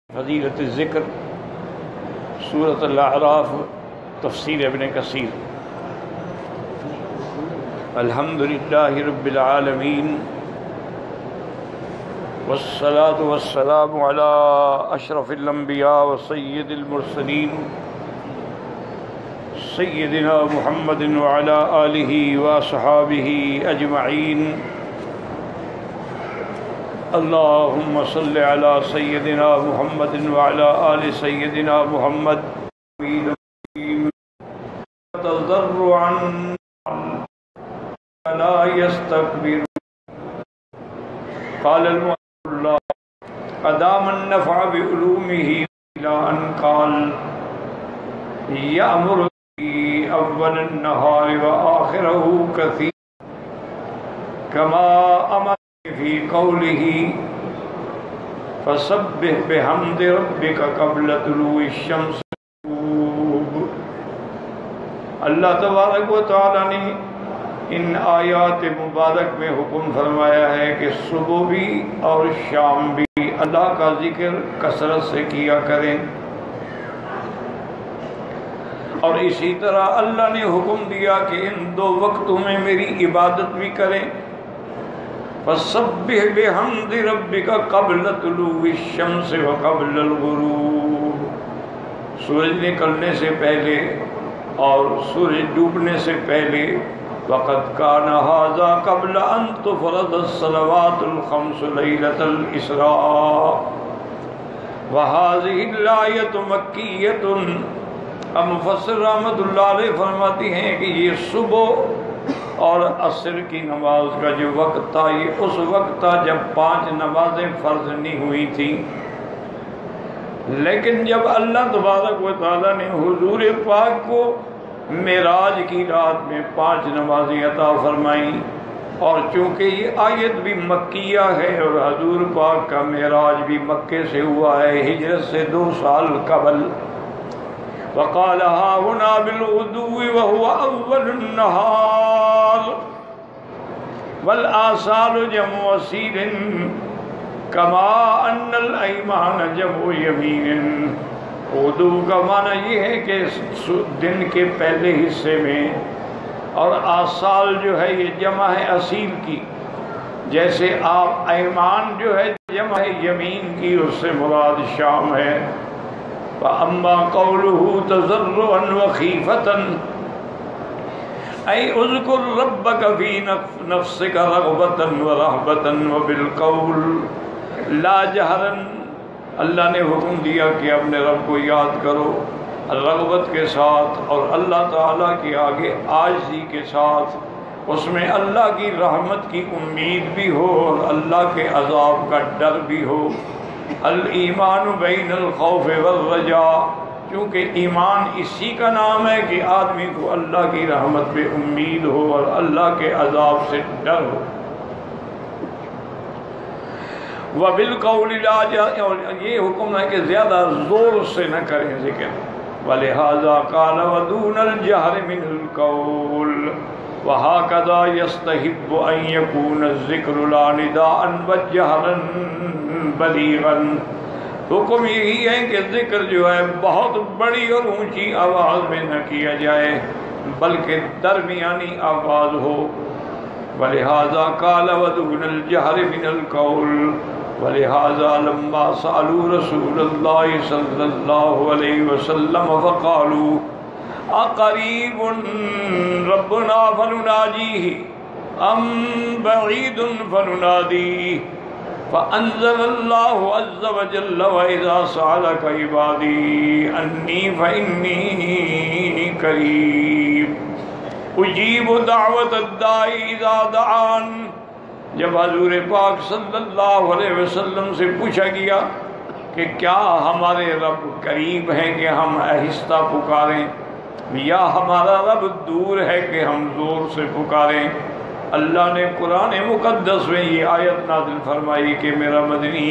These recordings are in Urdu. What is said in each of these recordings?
فضیلت الذکر سورۃ الاعراف تفسیر ابن کثیر۔ الحمدللہ رب العالمین والصلاة والسلام علی اشرف الانبیاء وسید المرسلین سیدنا محمد وعلی آلہ واصحابہ اجمعین۔ اللہم صل علی سیدنا محمد وعلی آل سیدنا محمد تضرعا لا يستكبر۔ قال المؤلف اللہ ادام النفع بعلومه الى ان قال یأمر اول النهار وآخره كثير كما امر فی قوله فسبح بحمد ربک قبل طلوع الشمس۔ اللہ تبارک و تعالی نے ان آیات مبارک میں حکم فرمایا ہے کہ صبح بھی اور شام بھی اللہ کا ذکر کثرت سے کیا کریں، اور اسی طرح اللہ نے حکم دیا کہ ان دو وقتوں میں میری عبادت بھی کریں۔ فَسَبِّحْ بِحَمْدِ رَبِّكَ قَبْلَ طُلُوعِ الشَّمْسِ وَقَبْلَ الْغُرُوبِ، سورج نکلنے سے پہلے اور سورج ڈوبنے سے پہلے۔ وَقَدْ كَانَ هَذَا قَبْلَ أَن تُفْرَضَ الصَّلَوَاتُ الْخَمْسُ لَيْلَةَ الْإِسْرَاءِ وَهَذِهِ الْآيَةُ مَكِّيَّةٌ۔ اب مفسر رحمۃ اللہ علیہ فرماتی ہیں کہ یہ صبح اور عصر کی نماز کا جو وقت تھا، یہ اس وقت تھا جب 5 نمازیں فرض نہیں ہوئی تھیں، لیکن جب اللہ تبارک و تعالیٰ نے حضور پاک کو معراج کی رات میں 5 نمازیں عطا فرمائیں، اور چونکہ یہ آیت بھی مکیہ ہے اور حضور پاک کا معراج بھی مکے سے ہوا ہے، ہجرت سے 2 سال قبل۔ وقال ها هنا بالغدو وهو اول النهار والآثار جمع اسیر كما ان الايمان جمع یمین۔ غدو کا معنی یہ ہے کہ دن کے پہلے حصے میں، اور آثار جو ہے یہ جمع ہے اصیل کی، جیسے آپ ایمان جو ہے جمع ہے یمین کی، اس سے مراد شام ہے۔ فَأَمَّا قَوْلُهُ تَضَرُّعًا وَخِيفَةً أي اذكر ربك في نفسك رغبة ورهبة وبالقول لا جهرا۔ اللہ نے حکم دیا کہ اپنے رب کو یاد کرو رغبت کے ساتھ، اور اللہ تعالیٰ کے آگے عاجزی کے ساتھ، اس میں اللہ کی رحمت کی امید بھی ہو اور اللہ کے عذاب کا ڈر بھی ہو۔ الایمان بین الخوف والرجاء، کیونکہ ایمان اسی کا نام ہے کہ آدمی کو اللہ کی رحمت پہ امید ہو اور اللہ کے عذاب سے ڈر ہو۔ وبالقول لا جهر، اور یہ حکم ہے کہ زیادہ زور سے نہ کریں ذکر۔ ولہذا قال ودون الجهر من القول وهكذا يستحب ان يكون الذکر لا نداء وجهرا بلیغا۔ حکم یہی ہے کہ ذکر جو ہے بہت بڑی اور اونچی آواز میں نہ کیا جائے، بلکہ درمیانی آواز ہو۔ ولہذا قال ودون الجهر من القول، ولہذا لما سألوا رسول اللہ صلی اللہ علیہ وسلم فقالوا اقریب ربنا فنناجیہ ام بعید فننادیہ، فأنزل اللہ عز وجل وإذا سألك عبادی انی فإنی قریب اجیب دعوت الداعی اذا دعان۔ جب حضور پاک صلی اللہ علیہ وسلم سے پوچھا گیا کہ کیا ہمارے رب قریب ہیں کہ ہم آہستہ پکاریں، یا ہمارا رب دور ہے کہ ہم زور سے پکاریں، اللہ نے قرآن مقدس میں یہ آیت نازل فرمائی کہ میرا مدنی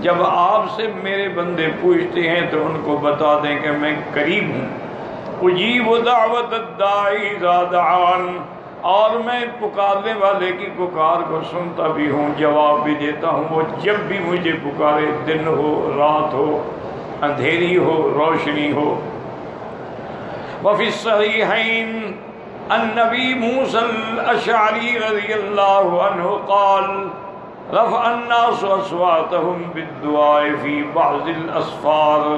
جب آپ سے میرے بندے پوچھتے ہیں تو ان کو بتا دیں کہ میں قریب ہوں۔ اجیب دعوت الداعی اذا دعان، اور میں پکارنے والے کی پکار کو سنتا بھی ہوں، جواب بھی دیتا ہوں۔ وہ جب بھی مجھے پکارے، دن ہو، رات ہو، اندھیری ہو، روشنی ہو۔ وفی الصحیحین عن نبی موسیٰ الاشعری رضی اللہ عنہ قال رفع الناس اصواتهم بالدعاء فی بعض الاسفار۔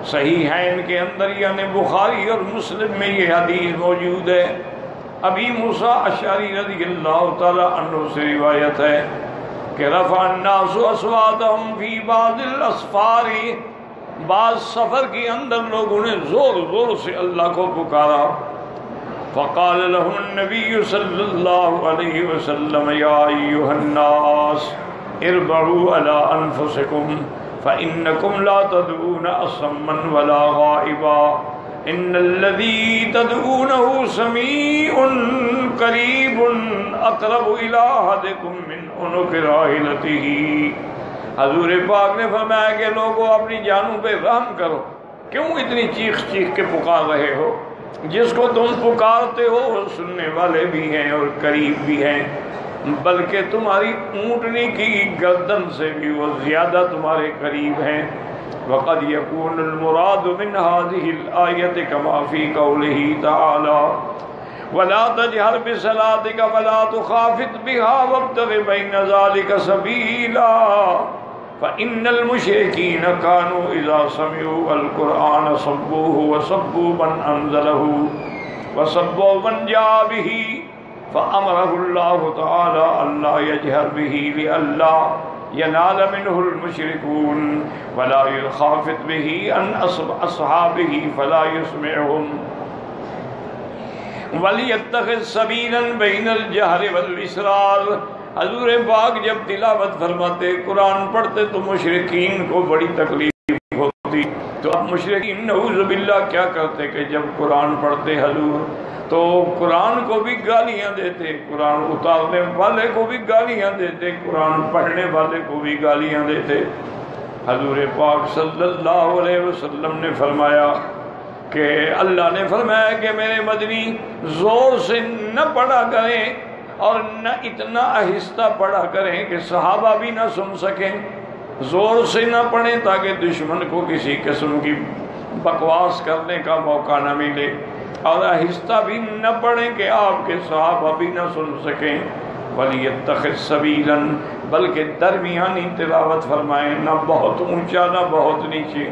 صحیحین کے اندر یعنی بخاری اور مسلم میں یہ حدیث موجود ہے۔ ابی موسیٰ اشعری رضی اللہ تعالی عنہ سے روایت ہے کہ رفع الناس اصواتهم فی بعض الاسفار، بعض سفر کے اندر لوگوں نے زور زور سے اللہ کو پکارا۔ فقال لهم النبی صلی اللہ علیہ وسلم یا ایھا الناس اربعوا علی انفسکم فإنکم لا تدعون اصما ولا غائبا ان الذی تدعونه سمیع قریب اقرب الی احدکم من عنق راحلتہ۔ حضور پاک نے فرمایا کہ لوگوں اپنی جانوں پہ رحم کرو، کیوں اتنی چیخ چیخ کے پکار رہے ہو؟ جس کو تم پکارتے ہو وہ سننے والے بھی ہیں اور قریب بھی ہیں، بلکہ تمہاری اونٹنی کی گردن سے بھی وہ زیادہ تمہارے قریب ہیں۔ وقد يكون المراد من هذه الآية كما في قوله تعالى ولا تجهر بصلاتك ولا تخافت بها وابتغ بين ذلك سبيلا فإن المشركين كانوا إذا سمعوا القرآن صبوه وصبوا من أنزله وصبوا من جاء به فأمره الله تعالى ألا يجهر به لئلا ينال منه المشركون ولا يخافت به عن أصحابه فلا يسمعهم وليتخذ سبيلا بين الجهر والإسرار۔ حضور پاک جب تلاوت فرماتے، قرآن پڑھتے تو مشرکین کو بڑی تکلیف ہوتی، تو اب مشرکین نعوذ باللہ کیا کرتے کہ جب قرآن پڑھتے حضور تو قرآن کو بھی گالیاں دیتے، قرآن اتارنے والے کو بھی گالیاں دیتے، قرآن پڑھنے والے کو بھی گالیاں دیتے۔ حضور پاک صلی اللہ علیہ وسلم نے فرمایا کہ اللہ نے فرمایا کہ میرے مدنی زور سے نہ پڑھا کریں اور نہ اتنا آہستہ پڑھا کریں کہ صحابہ بھی نہ سن سکیں، زور سے نہ پڑھیں تاکہ دشمن کو کسی قسم کی بکواس کرنے کا موقع نہ ملے، اور آہستہ بھی نہ پڑھیں کہ آپ کے صحابہ بھی نہ سن سکیں۔ وَلْيَتَّخِذْ سَبِيلًا، بلکہ درمیانی تلاوت فرمائیں، نہ بہت اونچا نہ بہت نیچے۔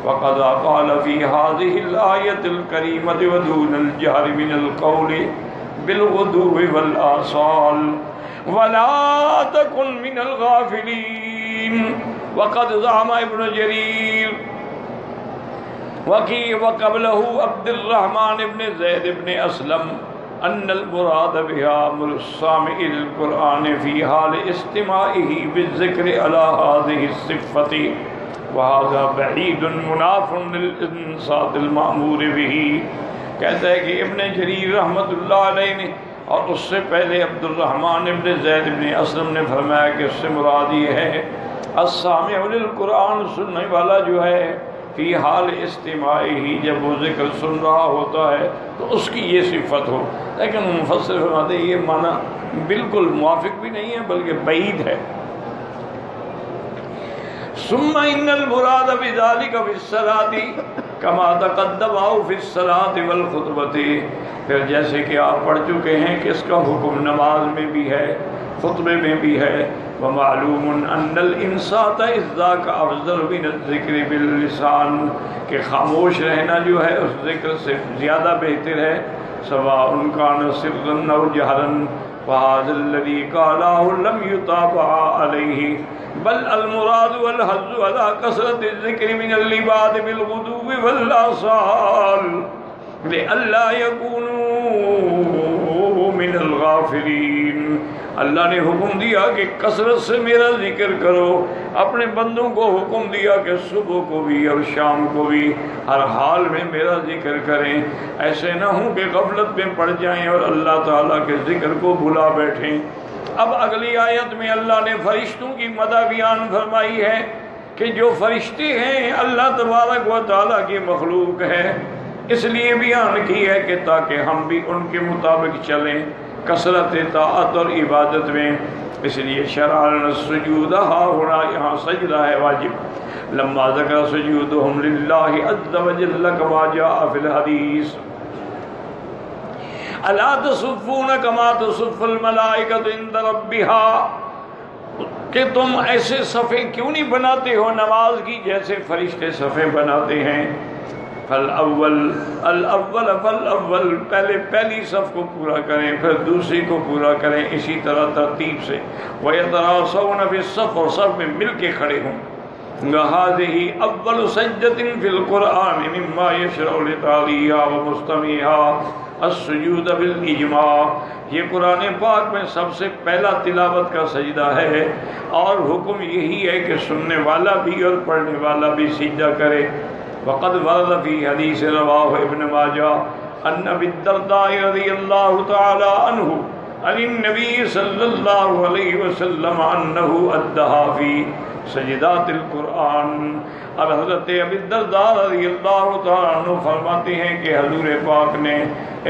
وَقَدْ قَالَ فِي هَذِهِ الْآيَةِ الْكَرِيمَةِ وَدُونَ الْجَهْرِ مِنَ الْقَوْلِ بِالْغُدُوِّ وَالْآصَالِ وَلَا تَكُنْ مِنَ الْغَافِلِينَ۔ وَقَدْ زَعَمَ ابن جرير وقبله عبد الرحمن بن زید بن اسلم ان المراد بها امر السامع القرآن في حال استماعه بالذکر على هذه الصفة وهذا بعید مناف للانصات المأمور به۔ کہتا ہے کہ ابن جریر رحمت اللہ علیہ نے اور اس سے پہلے عبد الرحمن ابن زید بن اسلم نے فرمایا کہ اس سے مراد یہ ہے السامع للقرآن، سننے والا جو ہے فی حال استماعی، جب وہ ذکر سن رہا ہوتا ہے تو اس کی یہ صفت ہو۔ لیکن مفسر فرماتے ہیں یہ معنی بالکل موافق بھی نہیں ہے بلکہ بعید ہے۔ ثم ان المراد بذلك في الصلاة كما تقدم في الصلاة والخطبة، پھر جیسے کہ آپ پڑھ چکے ہیں کہ اس کا حکم نماز میں بھی ہے، خطبے میں بھی ہے۔ ومعلوم ان الانصات اذ ذاک افضل من الذکر باللسان، کہ خاموش رہنا جو ہے اس ذکر سے زیادہ بہتر ہے، سواء کان سرا او جہرا، وهذا الذي قاله لم يتابع عليه بل المراد والحث على كثرة الذكر من العباد بالغدو والآصال لئلا يكونوا من الغافلين۔ اللہ نے حکم دیا کہ کثرت سے میرا ذکر کرو، اپنے بندوں کو حکم دیا کہ صبح کو بھی اور شام کو بھی ہر حال میں میرا ذکر کریں، ایسے نہ ہوں کہ غفلت میں پڑ جائیں اور اللہ تعالیٰ کے ذکر کو بھلا بیٹھیں۔ اب اگلی آیت میں اللہ نے فرشتوں کی مدح بیان فرمائی ہے کہ جو فرشتے ہیں اللہ تبارک و تعالیٰ کی مخلوق ہے، اس لیے بیان کی ہے کہ تاکہ ہم بھی ان کے مطابق چلیں۔ کثرت طاعت اور عبادت میں، اس لیے شرع لنا السجود ہاہنا، یہاں سجدہ ہے واجب، لما ذکر سجودہم للہ عز وجل کما جاء فی الحدیث الا تصفون کما تصف الملائکۃ عند ربها، کہ تم ایسے صفیں کیوں نہیں بناتے ہو نماز کی جیسے فرشتے صفیں بناتے ہیں؟ فالاول پہلی صف کو پورا کریں، پھر دوسری کو پورا کریں، اسی طرح ترتیب سے، وَيَتَرَاصَوْنَ فِي الصَّفِّ، اور صف میں مل کے کھڑے ہوں۔ وَهَذِهِ أَوَّلُ سَجْدَةٍ فِي الْقُرْآنِ مِمَّا يَشْرَعُ لِطَاغِيهَا وَمُسْتَمِعِهَا السُّجُودَ بِالْإِجْمَاعِ، یہ قرآن پاک میں سب سے پہلا تلاوت کا سجدہ ہے، اور حکم یہی ہے کہ سننے والا بھی اور پڑھنے والا بھی سجدہ کرے۔ وقد ورد في حديث رواه ابن ماجه ان ابي الدرداء رضي الله تعالى عنه عن النبي صلى الله عليه وسلم انه ادها في سجدات القرآن، اور حضرت ابی الدرداء رضی اللہ تعالیٰ عنہ فرماتے ہیں کہ حضور پاک نے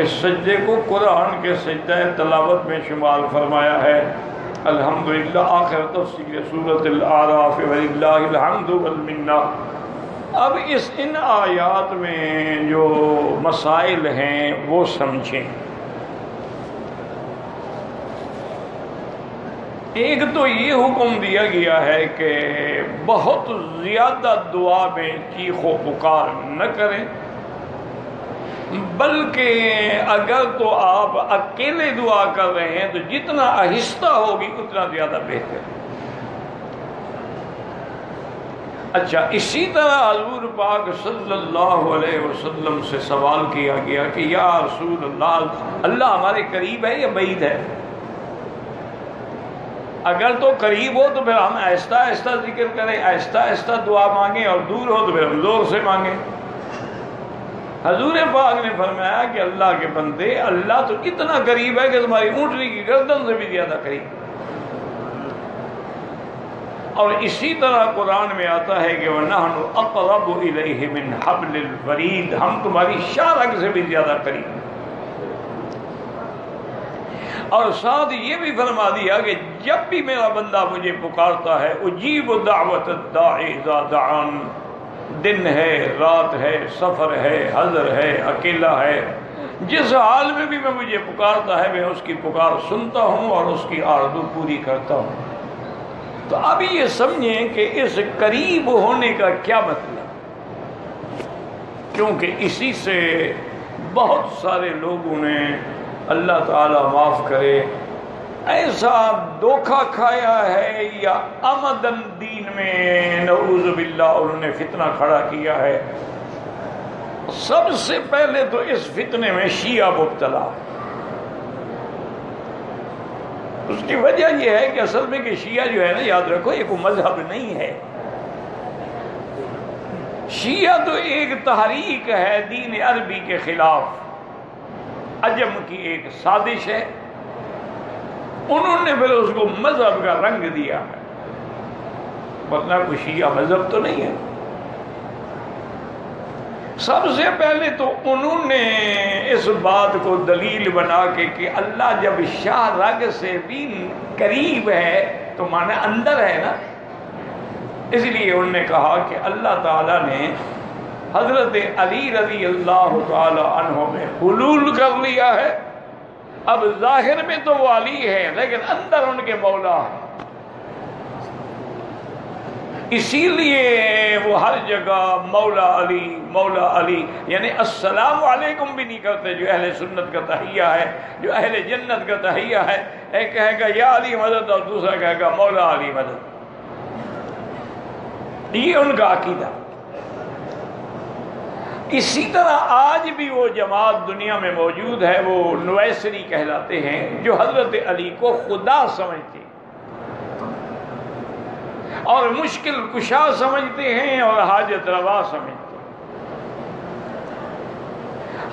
اس سجدے کو قرآن کے سجدہ تلاوت میں شمار فرمایا ہے۔ الحمدللہ، آخر تفسیر سورۃ الاعراف، وللہ الحمد والمنہ۔ اب ان آیات میں جو مسائل ہیں وہ سمجھیں۔ ایک تو یہ حکم دیا گیا ہے کہ بہت زیادہ دعا میں چیخ و پکار نہ کریں، بلکہ اگر تو آپ اکیلے دعا کر رہے ہیں تو جتنا آہستہ ہوگی اتنا زیادہ بہتر۔ اچھا، اسی طرح حضور پاک صلی اللہ علیہ وسلم سے سوال کیا گیا کہ یا رسول اللہ، اللہ ہمارے قریب ہے یا بعید ہے؟ اگر تو قریب ہو تو پھر ہم آہستہ آہستہ ذکر کریں، آہستہ آہستہ دعا مانگیں، اور دور ہو تو پھر ہم زور سے مانگیں۔ حضور پاک نے فرمایا کہ اللہ کے بندے، اللہ تو اتنا قریب ہے کہ تمہاری اونٹنی کی گردن سے بھی زیادہ قریب۔ اور اسی طرح قرآن میں آتا ہے کہ وَنَحْنُ أَقْرَبُ إِلَيْهِ مِنْ حَبْلِ الْوَرِيدِ، ہم تمہاری شاہ رگ سے بھی زیادہ قریب ہیں۔ اور ساتھ یہ بھی فرما دیا کہ جب بھی میرا بندہ مجھے پکارتا ہے، اجیب دعوت الداع اذا دعان، دن ہے، رات ہے، سفر ہے، حضر ہے، اکیلا ہے، جس حال میں بھی مجھے پکارتا ہے میں اس کی پکار سنتا ہوں اور اس کی آرزو پوری کرتا ہوں۔ تو اب یہ سمجھیں کہ اس قریب ہونے کا کیا مطلب، کیونکہ اسی سے بہت سارے لوگوں نے، اللہ تعالیٰ معاف کرے، ایسا دھوکہ کھایا ہے یا عمدن دین میں نعوذ باللہ انہوں نے فتنہ کھڑا کیا ہے۔ سب سے پہلے تو اس فتنے میں شیعہ مبتلا ہے۔ اس کی وجہ یہ ہے کہ اصل میں کہ شیعہ جو ہے نا، یاد رکھو یہ کوئی مذہب نہیں ہے، شیعہ تو ایک تحریک ہے دین عربی کے خلاف، عجم کی ایک سازش ہے، انہوں نے پھر اس کو مذہب کا رنگ دیا ہے، ورنہ کوئی شیعہ مذہب تو نہیں ہے۔ سب سے پہلے تو انہوں نے اس بات کو دلیل بنا کے کہ اللہ جب شاہ رگ سے بھی قریب ہے تو مانے اندر ہے نا، اس لیے انہوں نے کہا کہ اللہ تعالیٰ نے حضرت علی رضی اللہ تعالی عنہ میں حلول کر لیا ہے۔ اب ظاہر میں تو وہ علی ہے لیکن اندر ان کے مولا ہے، اسی لیے وہ ہر جگہ مولا علی مولا علی، یعنی السلام علیکم بھی نہیں کرتے جو اہل سنت کا تحیہ ہے، جو اہل جنت کا تحیہ ہے۔ ایک کہے گا یا علی مدد اور دوسرا کہے گا مولا علی مدد، یہ ان کا عقیدہ۔ اسی طرح آج بھی وہ جماعت دنیا میں موجود ہے، وہ نویسری کہلاتے ہیں، جو حضرت علی کو خدا سمجھتے ہیں اور مشکل کشا سمجھتے ہیں اور حاجت روا سمجھتے ہیں۔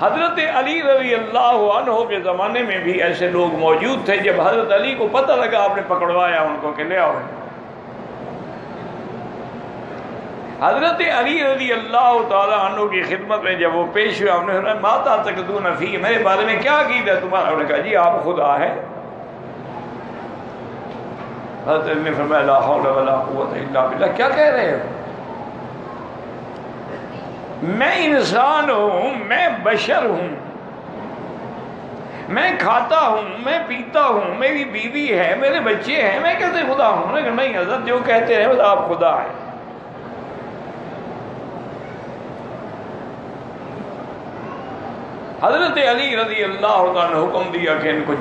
حضرت علی رضی اللہ عنہ کے زمانے میں بھی ایسے لوگ موجود تھے، جب حضرت علی کو پتہ لگا آپ نے پکڑوایا ان کو کہ لے آؤ۔ حضرت علی رضی اللہ تعالیٰ عنہ کی خدمت میں جب وہ پیش ہوئے، ہم نے فرمایا ما تعتقدون فی، میرے بارے میں کیا عقیدہ ہے تمہارا؟ انہوں نے کہا جی آپ خدا ہے۔ حضرت نے فرمایا لا حول ولا قوت الا باللہ، کیا کہہ رہے ہو؟ میں انسان ہوں، میں بشر ہوں، میں کھاتا ہوں، میں پیتا ہوں، میری بیوی ہے، میرے بچے ہیں، میں کیسے خدا ہوں؟ لیکن نہیں حضرت، جو کہتے ہیں آپ خدا ہے۔ حضرت علی رضی اللہ عنہ نے حکم دیا کہ ان کو